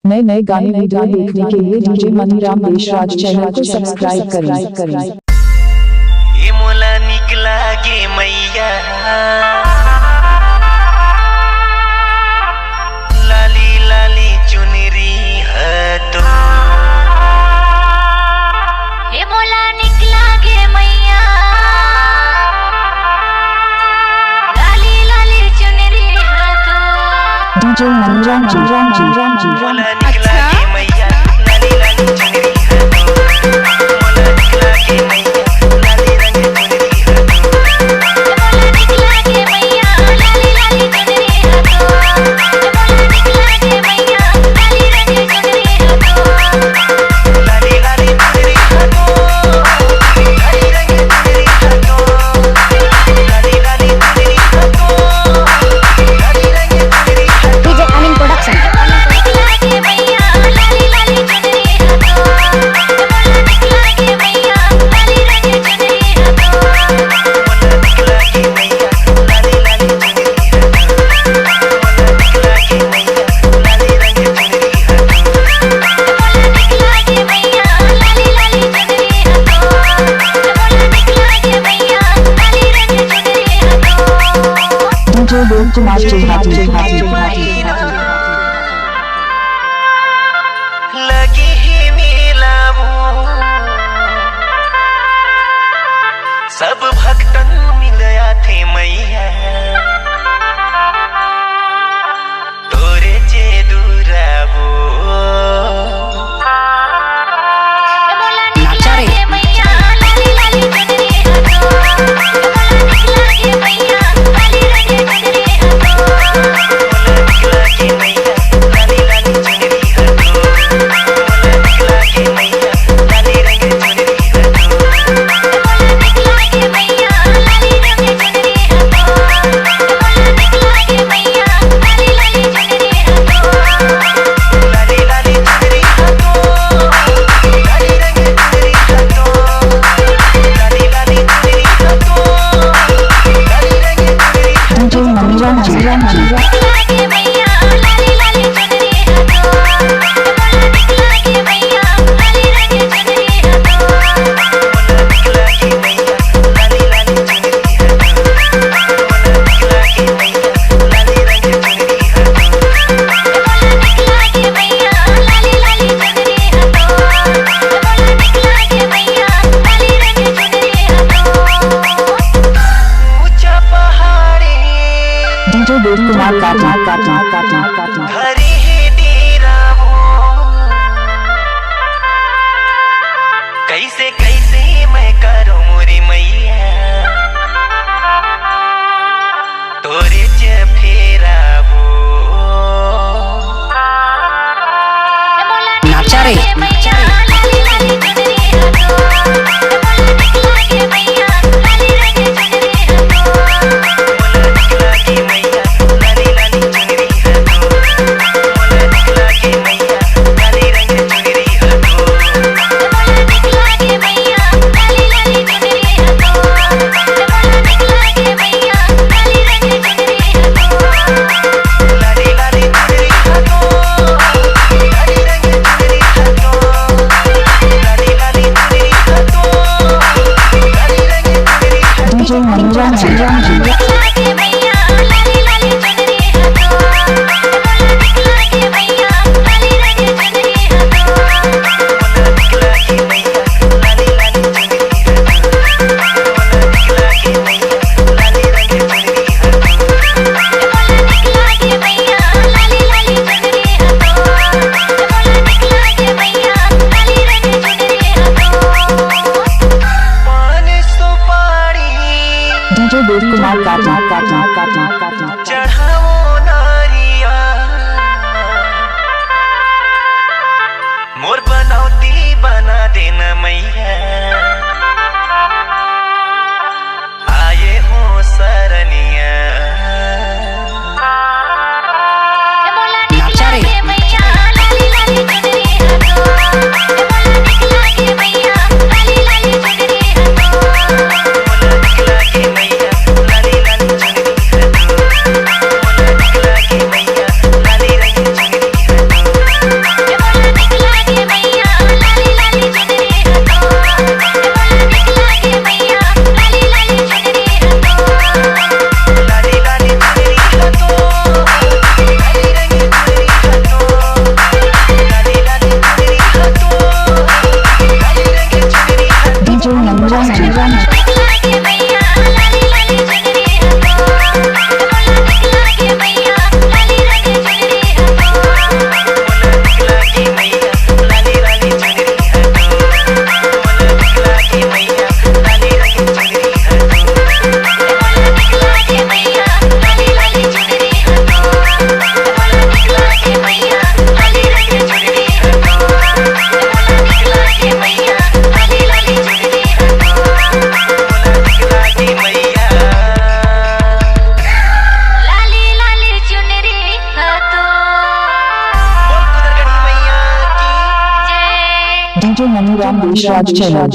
नए नए गाने वीडियो देखने के लिए डीजे मनीराम देशराज चैनल को सब्सक्राइब करें। ये मोला निकला गे मैया लाली लाली चुनरी है तो ये मोला निकला गे मैया लाली लाली चुनरी है तो डीजे मनीराम मोला निकला गे मैया लाली लाली चुनरी है तो मोला निकला गे मैया लाली रंग चुनरी है तो मोला निकला गे मैया लाली लाली चुनरी है तो मोला निकला गे मैया लाली रंग चुनरी है तो लाली लाली चुनरी है तो लाली रंग चुनरी है तो लाली लाली चुनरी है तो लाली रंग चुनरी है तो DJ Amin Production. निकला गे मैया लाली लाली चुनरी है तो मोला निकला गे मैया लाली रंग चुनरी है तो मोला निकला गे मैया लाली लाली चुनरी है तो मोला निकला गे मैया लाली रंग चुनरी है तो मोला निकला गे मैया लाली लाली चुनरी है तो मोला निकला गे मैया लाली रंग चुनरी है तो डीजे देव कुमार लगी ही मिलावो सब भक्तन मिलया थे मैया तोरे जे दूरावो मोला निकला गे मैया लाली लाली चुनरी है तो मोला निकला गे मैया लाली रंग चुनरी है तो मोला निकला गे मैया लाली लाली चुनरी है तो मोला निकला गे मैया लाली रंग चुनरी है तो मोला निकला गे मैया लाली रंग चुनरी है तो मोला निकला गे मैया लाली लाली चुनरी है तो लाली लाली चुनरी है तो लाली रंग चुनरी है तो लाली लाली चुनरी है तो लाली रंग चुनरी है डीजे मनीराम निकला गे मैया लाली लाली चुनरी है तो मोला निकला गे मैया लाली रंग चुनरी है तो मोला निकला गे मैया लाली लाली चुनरी है तो मोला निकला गे मैया लाली रंग चुनरी है तो मोला निकला गे मैया लाली लाली चुनरी है तो मोला निकला गे मैया लाली रंग चुनरी है तो ऊंचा पहाड़ी डीजे देव कुमार हरी ही दीरावो कैसे कैसे मैं करूं मोरी मैया तोरे च फेरावो मोला निकला गे मैया लाली लाली चुनरी है तो मोला निकला गे मैया लाली रंग चुनरी है तो मोला निकला गे मैया लाली लाली चुनरी है तो मोला निकला गे मैया लाली रंग चुनरी है तो मोला निकला गे मैया लाली लाली चुनरी है तो मोला निकला गे मैया लाली रंग चुनरी है तो लाली लाली चुनरी है तो लाली रंग चुनरी है तो लाली लाली चुनरी है तो लाली रंग चुनरी है डीजे मनीराम निकला गे मैया लाली लाली चुनरी है तो मोला निकला गे मैया लाली रंग चुनरी है तो मोला निकला गे मैया लाली लाली चुनरी है तो मोला निकला गे मैया लाली रंग चुनरी है तो मोला निकला गे मैया लाली लाली चुनरी है तो मोला निकला गे मैया लाली रंग चुनरी है तो पान सुपारी डीजे देव कुमार चढ़ाओ नारिया मोर बनौती बना देना मैया आए हो सरनिया मोला निकला गे मैया लाली लाली चुनरी है तो मोला निकला गे मैया लाली लाली चुनरी है तो मोला निकला गे मैया लाली लाली चुनरी है तो मोला निकला गे मैया लाली रंग चुनरी है तो DJ Maniram Deshraj channel.